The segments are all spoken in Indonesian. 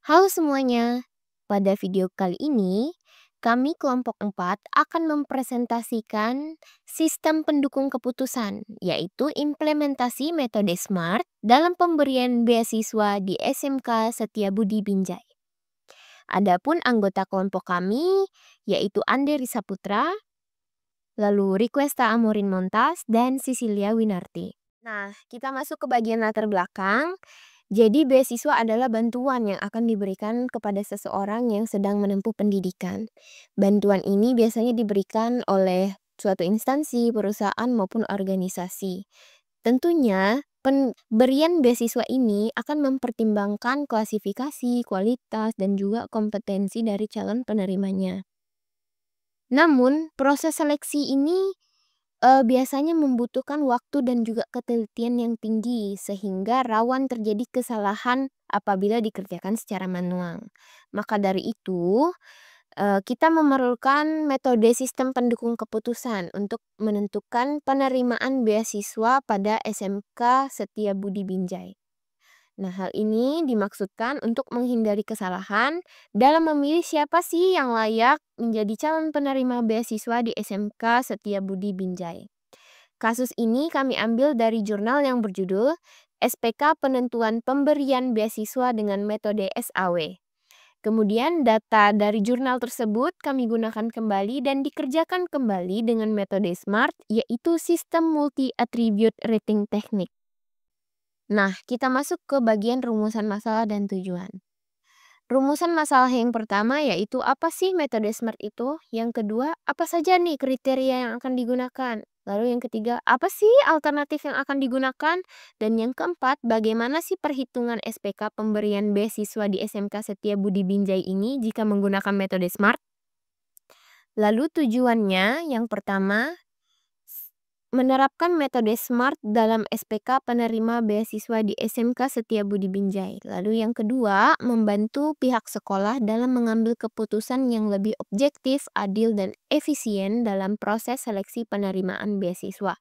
Halo semuanya, pada video kali ini kami kelompok 4 akan mempresentasikan sistem pendukung keputusan, yaitu implementasi metode SMART dalam pemberian beasiswa di SMK Setiabudi Binjai. Adapun anggota kelompok kami yaitu Ande Risa Putra, lalu Requesta Amorin Montas, dan Sisilia Winarti. Nah, kita masuk ke bagian latar belakang. Jadi beasiswa adalah bantuan yang akan diberikan kepada seseorang yang sedang menempuh pendidikan. Bantuan ini biasanya diberikan oleh suatu instansi, perusahaan, maupun organisasi. Tentunya, pemberian beasiswa ini akan mempertimbangkan klasifikasi, kualitas, dan juga kompetensi dari calon penerimanya. Namun, proses seleksi ini biasanya membutuhkan waktu dan juga ketelitian yang tinggi sehingga rawan terjadi kesalahan apabila dikerjakan secara manual. Maka dari itu, kita memerlukan metode sistem pendukung keputusan untuk menentukan penerimaan beasiswa pada SMK Setiabudi Binjai. Nah, hal ini dimaksudkan untuk menghindari kesalahan dalam memilih siapa sih yang layak menjadi calon penerima beasiswa di SMK Setiabudi Binjai. Kasus ini kami ambil dari jurnal yang berjudul SPK Penentuan Pemberian Beasiswa dengan Metode SAW. Kemudian data dari jurnal tersebut kami gunakan kembali dan dikerjakan kembali dengan metode SMART, yaitu Sistem Multi Attribute Rating Technique. Nah, kita masuk ke bagian rumusan masalah dan tujuan. Rumusan masalah yang pertama yaitu apa sih metode SMART itu? Yang kedua, apa saja nih kriteria yang akan digunakan? Lalu yang ketiga, apa sih alternatif yang akan digunakan? Dan yang keempat, bagaimana sih perhitungan SPK pemberian beasiswa di SMK Setiabudi Binjai ini jika menggunakan metode SMART? Lalu tujuannya, yang pertama, menerapkan metode SMART dalam SPK penerima beasiswa di SMK Setiabudi Binjai. Lalu yang kedua, membantu pihak sekolah dalam mengambil keputusan yang lebih objektif, adil, dan efisien dalam proses seleksi penerimaan beasiswa.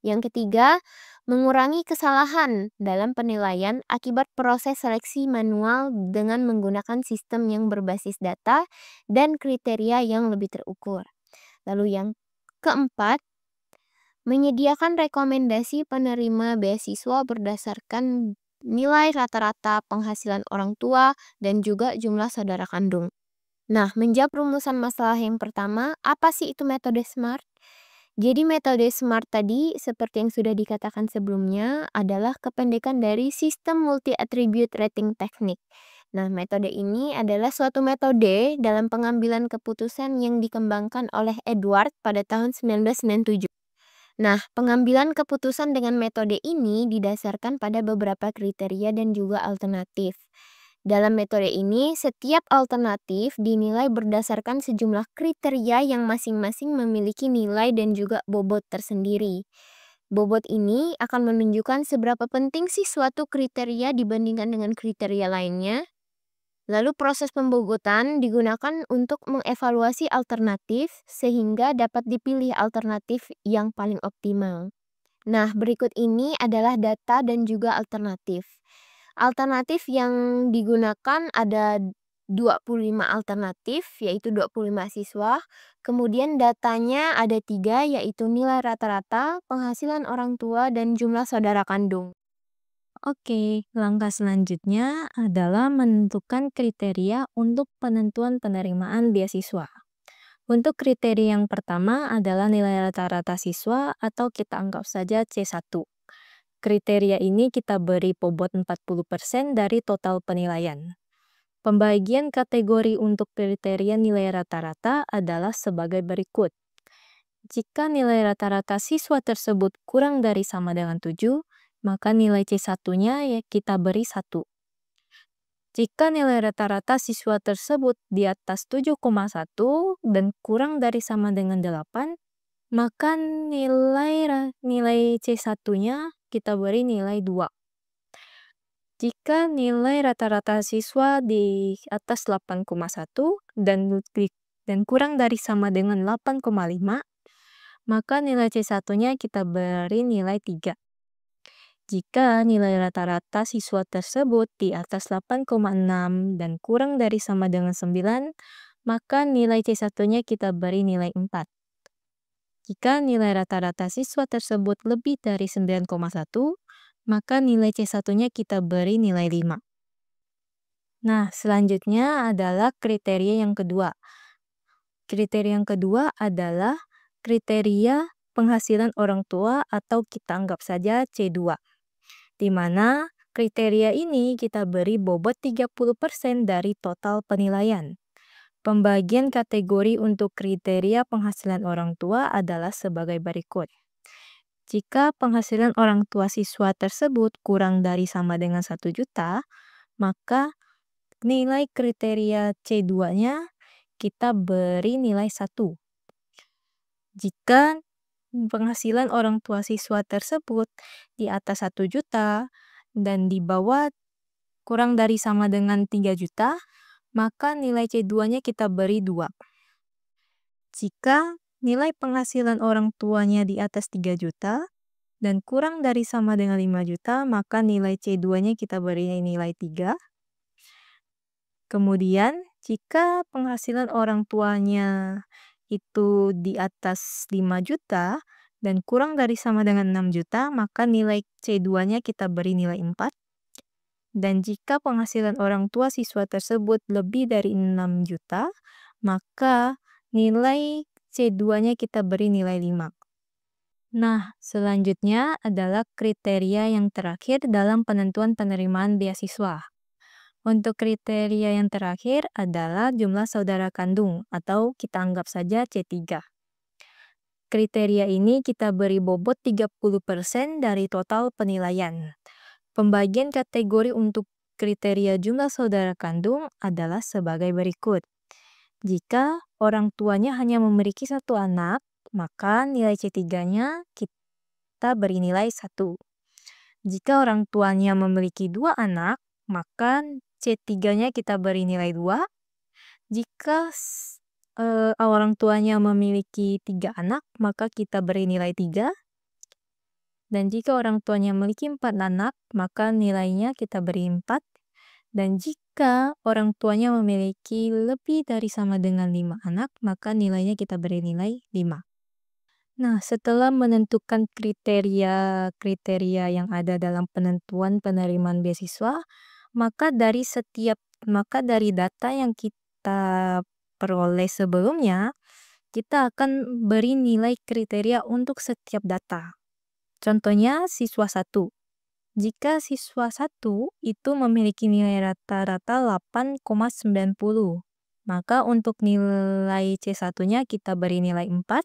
Yang ketiga, mengurangi kesalahan dalam penilaian akibat proses seleksi manual dengan menggunakan sistem yang berbasis data dan kriteria yang lebih terukur. Lalu yang keempat, menyediakan rekomendasi penerima beasiswa berdasarkan nilai rata-rata penghasilan orang tua dan juga jumlah saudara kandung. Nah, menjawab rumusan masalah yang pertama, apa sih itu metode SMART? Jadi metode SMART tadi, seperti yang sudah dikatakan sebelumnya, adalah kependekan dari Sistem Multi Attribute Rating Technique. Nah, metode ini adalah suatu metode dalam pengambilan keputusan yang dikembangkan oleh Edward pada tahun 1997. Nah, pengambilan keputusan dengan metode ini didasarkan pada beberapa kriteria dan juga alternatif. Dalam metode ini, setiap alternatif dinilai berdasarkan sejumlah kriteria yang masing-masing memiliki nilai dan juga bobot tersendiri. Bobot ini akan menunjukkan seberapa penting sih suatu kriteria dibandingkan dengan kriteria lainnya. Lalu proses pembobotan digunakan untuk mengevaluasi alternatif sehingga dapat dipilih alternatif yang paling optimal. Nah, berikut ini adalah data dan juga alternatif. Alternatif yang digunakan ada 25 alternatif, yaitu 25 siswa. Kemudian datanya ada 3, yaitu nilai rata-rata, penghasilan orang tua, dan jumlah saudara kandung. Oke, langkah selanjutnya adalah menentukan kriteria untuk penentuan penerimaan beasiswa. Untuk kriteria yang pertama adalah nilai rata-rata siswa atau kita anggap saja C1. Kriteria ini kita beri bobot 40% dari total penilaian. Pembagian kategori untuk kriteria nilai rata-rata adalah sebagai berikut. Jika nilai rata-rata siswa tersebut kurang dari sama dengan 7, maka nilai C1-nya ya kita beri 1. Jika nilai rata-rata siswa tersebut di atas 7,1 dan kurang dari sama dengan 8, maka nilai C1-nya kita beri nilai 2. Jika nilai rata-rata siswa di atas 8,1 dan kurang dari sama dengan 8,5, maka nilai C1-nya kita beri nilai 3. Jika nilai rata-rata siswa tersebut di atas 8,6 dan kurang dari sama dengan 9, maka nilai C1-nya kita beri nilai 4. Jika nilai rata-rata siswa tersebut lebih dari 9,1, maka nilai C1-nya kita beri nilai 5. Nah, selanjutnya adalah kriteria yang kedua. Kriteria yang kedua adalah kriteria penghasilan orang tua atau kita anggap saja C2. Di mana kriteria ini kita beri bobot 30% dari total penilaian. Pembagian kategori untuk kriteria penghasilan orang tua adalah sebagai berikut. Jika penghasilan orang tua siswa tersebut kurang dari sama dengan 1 juta, maka nilai kriteria C2-nya kita beri nilai 1. Jika penghasilan orang tua siswa tersebut di atas 1 juta dan di bawah kurang dari sama dengan 3 juta, maka nilai C2-nya kita beri 2. Jika nilai penghasilan orang tuanya di atas 3 juta dan kurang dari sama dengan 5 juta, maka nilai C2-nya kita beri nilai 3. Kemudian, jika penghasilan orang tuanya itu di atas 5 juta dan kurang dari sama dengan 6 juta, maka nilai C2-nya kita beri nilai 4. Dan jika penghasilan orang tua siswa tersebut lebih dari 6 juta, maka nilai C2-nya kita beri nilai 5. Nah, selanjutnya adalah kriteria yang terakhir dalam penentuan penerimaan beasiswa. Untuk kriteria yang terakhir adalah jumlah saudara kandung atau kita anggap saja C3. Kriteria ini kita beri bobot 30% dari total penilaian. Pembagian kategori untuk kriteria jumlah saudara kandung adalah sebagai berikut. Jika orang tuanya hanya memiliki 1 anak, maka nilai C3-nya kita beri nilai 1. Jika orang tuanya memiliki 2 anak, maka C3-nya kita beri nilai 2. Jika orang tuanya memiliki 3 anak, maka kita beri nilai 3. Dan jika orang tuanya memiliki 4 anak, maka nilainya kita beri 4. Dan jika orang tuanya memiliki lebih dari sama dengan 5 anak, maka nilainya kita beri nilai 5. Nah, setelah menentukan kriteria yang ada dalam penentuan penerimaan beasiswa, maka dari data yang kita peroleh sebelumnya, kita akan beri nilai kriteria untuk setiap data. Contohnya siswa 1. Jika siswa 1 itu memiliki nilai rata-rata 8,90, maka untuk nilai C1-nya kita beri nilai 4.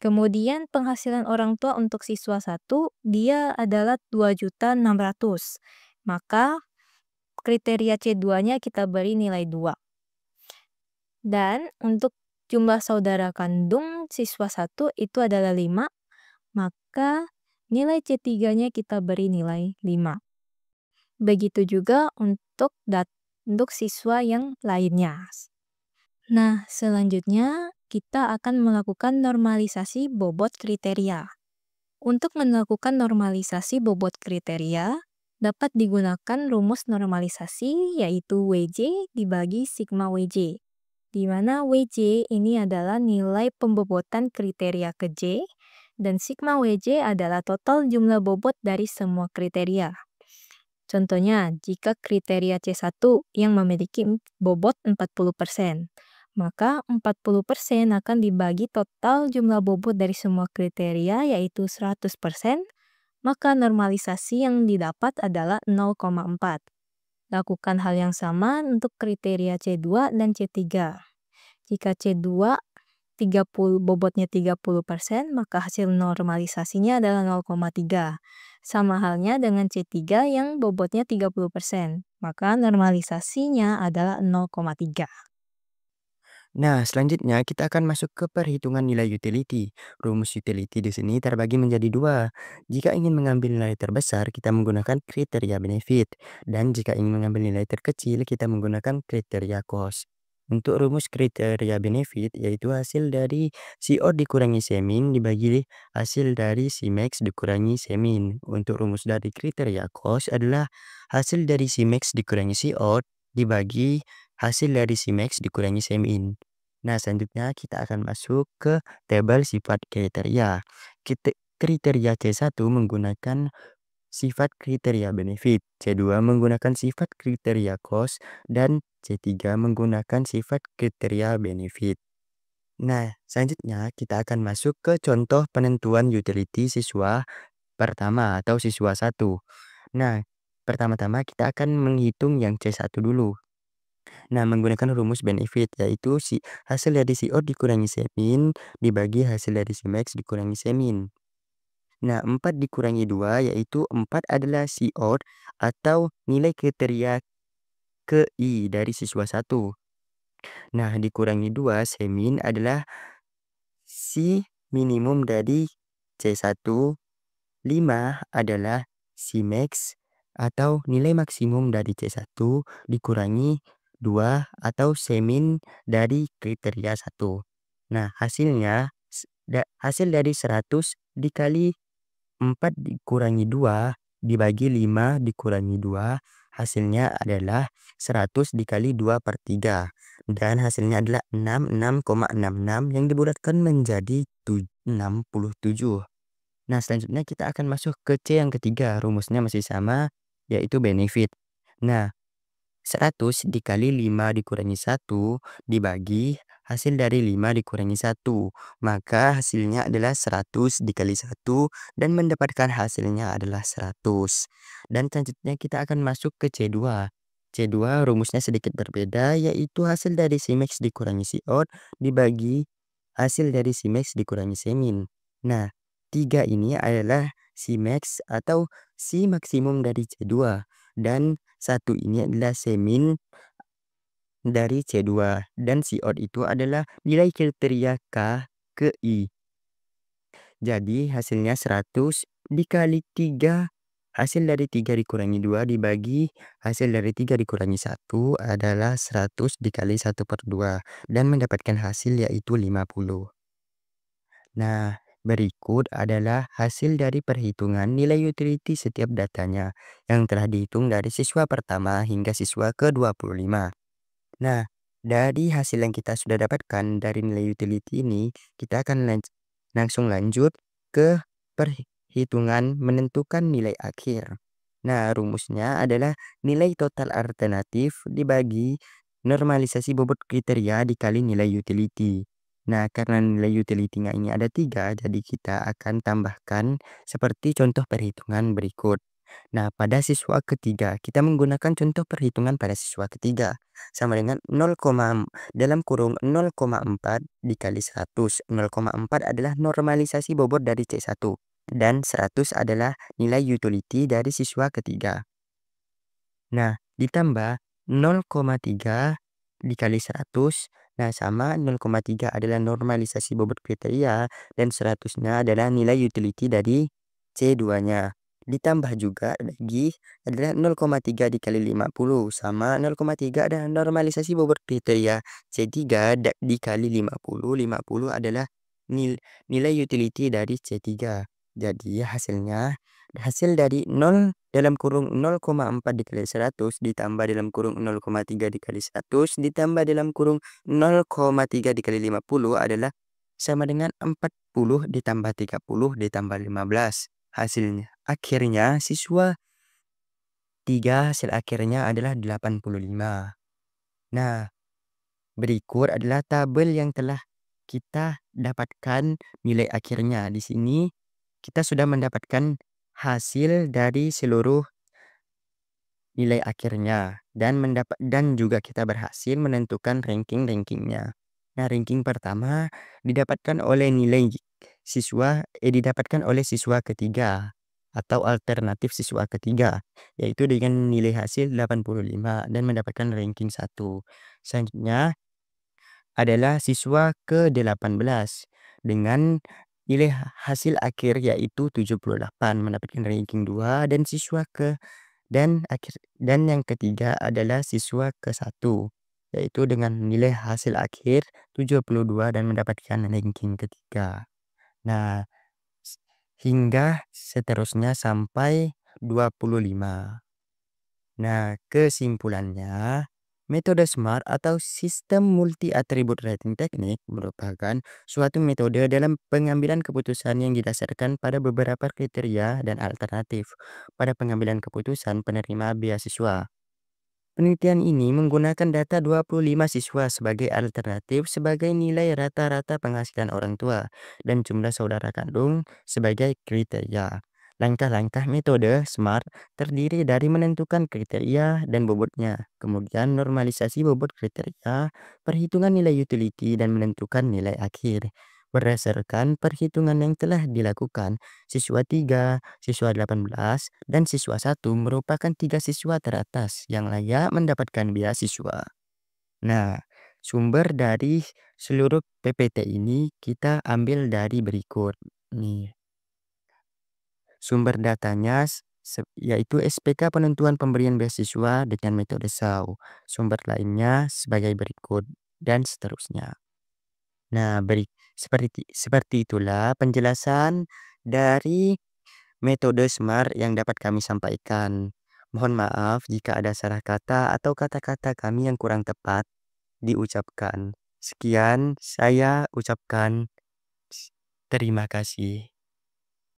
Kemudian penghasilan orang tua untuk siswa 1, dia adalah 2.600.000. Maka kriteria C2-nya kita beri nilai 2. Dan untuk jumlah saudara kandung siswa 1 itu adalah 5, maka nilai C3-nya kita beri nilai 5. Begitu juga untuk siswa yang lainnya. Nah, selanjutnya kita akan melakukan normalisasi bobot kriteria. Untuk melakukan normalisasi bobot kriteria, dapat digunakan rumus normalisasi yaitu WJ dibagi sigma WJ. Di mana WJ ini adalah nilai pembobotan kriteria ke J, dan sigma WJ adalah total jumlah bobot dari semua kriteria. Contohnya, jika kriteria C1 yang memiliki bobot 40%, maka 40% akan dibagi total jumlah bobot dari semua kriteria yaitu 100%, maka normalisasi yang didapat adalah 0,4. Lakukan hal yang sama untuk kriteria C2 dan C3. Jika C2 bobotnya 30%, maka hasil normalisasinya adalah 0,3. Sama halnya dengan C3 yang bobotnya 30%, maka normalisasinya adalah 0,3. Nah, selanjutnya kita akan masuk ke perhitungan nilai utility. Rumus utility di sini terbagi menjadi 2. Jika ingin mengambil nilai terbesar, kita menggunakan kriteria benefit. Dan jika ingin mengambil nilai terkecil, kita menggunakan kriteria cost. Untuk rumus kriteria benefit yaitu hasil dari si odd dikurangi si min dibagi hasil dari si max dikurangi si min. Untuk rumus dari kriteria cost adalah hasil dari si max dikurangi si odd dibagi hasil dari si max dikurangi si min. Nah, selanjutnya kita akan masuk ke tabel sifat kriteria. Kriteria C1 menggunakan sifat kriteria benefit, C2 menggunakan sifat kriteria cost, dan C3 menggunakan sifat kriteria benefit. Nah, selanjutnya kita akan masuk ke contoh penentuan utility siswa pertama atau siswa 1. Nah, pertama-tama kita akan menghitung yang C1 dulu. Nah, menggunakan rumus benefit yaitu hasil dari si odd dikurangi si min dibagi hasil dari si max dikurangi si min. Nah, 4 dikurangi 2 yaitu 4 adalah si odd atau nilai kriteria ke-I dari siswa 1. Nah, dikurangi 2 si min adalah si minimum dari C1. 5 adalah si max atau nilai maksimum dari C1 dikurangi 2 atau si min dari kriteria 1. Nah, hasilnya hasil dari 100 dikali 4 dikurangi 2 dibagi 5 dikurangi 2 hasilnya adalah 100 dikali 2/3 dan hasilnya adalah 66,66 yang dibulatkan menjadi 67. Nah, selanjutnya kita akan masuk ke C yang ketiga, rumusnya masih sama yaitu benefit. Nah, 100 dikali 5 dikurangi 1 dibagi hasil dari 5 dikurangi 1. Maka hasilnya adalah 100 dikali 1 dan mendapatkan hasilnya adalah 100. Dan selanjutnya kita akan masuk ke C2. C2 rumusnya sedikit berbeda yaitu hasil dari si max dikurangi si odd dibagi hasil dari si max dikurangi si min. Nah, 3 ini adalah si max atau si maksimum dari C2 dan 1 ini adalah si min dari C2 dan si odd itu adalah nilai kriteria K ke I. Jadi hasilnya 100 dikali 3 hasil dari 3 dikurangi 2 dibagi hasil dari 3 dikurangi 1 adalah 100 dikali 1/2 dan mendapatkan hasil yaitu 50. Nah, berikut adalah hasil dari perhitungan nilai utility setiap datanya yang telah dihitung dari siswa pertama hingga siswa ke-25. Nah, dari hasil yang kita sudah dapatkan dari nilai utility ini, kita akan langsung lanjut ke perhitungan menentukan nilai akhir. Nah, rumusnya adalah nilai total alternatif dibagi normalisasi bobot kriteria dikali nilai utility. Nah, karena nilai utility-nya ini ada 3, jadi kita akan tambahkan seperti contoh perhitungan berikut. Nah, pada siswa ketiga, kita menggunakan contoh perhitungan pada siswa ketiga. Sama dengan 0, dalam kurung 0,4 dikali 100. 0,4 adalah normalisasi bobot dari C1. Dan 100 adalah nilai utility dari siswa ketiga. Nah, ditambah 0,3 dikali 100. Nah, sama 0,3 adalah normalisasi bobot kriteria dan 100-nya adalah nilai utility dari C2-nya. Ditambah juga lagi adalah 0,3 dikali 50 sama 0,3 adalah normalisasi bobot kriteria C3 dikali 50. 50 adalah nilai utility dari C3. Jadi hasil dari 0 dalam kurung 0,4 dikali 100 ditambah dalam kurung 0,3 dikali 100 ditambah dalam kurung 0,3 dikali 50 adalah sama dengan 40 ditambah 30 ditambah 15. Hasilnya akhirnya siswa 3 hasil akhirnya adalah 85. Nah, berikut adalah tabel yang telah kita dapatkan nilai akhirnya. Di sini kita sudah mendapatkan hasil dari seluruh nilai akhirnya dan juga kita berhasil menentukan ranking-rankingnya. Nah, ranking pertama didapatkan oleh didapatkan oleh siswa ketiga atau alternatif siswa ketiga, yaitu dengan nilai hasil 85 dan mendapatkan ranking 1. Selanjutnya adalah siswa ke-18 dengan nilai hasil akhir yaitu 78 mendapatkan ranking 2 dan yang ketiga adalah siswa ke-1 yaitu dengan nilai hasil akhir 72 dan mendapatkan ranking ketiga. Nah, hingga seterusnya sampai 25. Nah, kesimpulannya, metode SMART atau Sistem Multi Atribut Rating Teknik merupakan suatu metode dalam pengambilan keputusan yang didasarkan pada beberapa kriteria dan alternatif pada pengambilan keputusan penerima beasiswa. Penelitian ini menggunakan data 25 siswa sebagai alternatif sebagai nilai rata-rata penghasilan orang tua dan jumlah saudara kandung sebagai kriteria. Langkah-langkah metode SMART terdiri dari menentukan kriteria dan bobotnya, kemudian normalisasi bobot kriteria, perhitungan nilai utility, dan menentukan nilai akhir. Berdasarkan perhitungan yang telah dilakukan, siswa 3, siswa 18, dan siswa 1 merupakan 3 siswa teratas yang layak mendapatkan beasiswa. Nah, sumber dari seluruh PPT ini kita ambil dari berikut. Nih, sumber datanya yaitu SPK penentuan pemberian beasiswa dengan metode SAU. Sumber lainnya sebagai berikut dan seterusnya. Nah, seperti itulah penjelasan dari metode SMART yang dapat kami sampaikan. Mohon maaf jika ada salah kata atau kata-kata kami yang kurang tepat diucapkan. Sekian saya ucapkan terima kasih.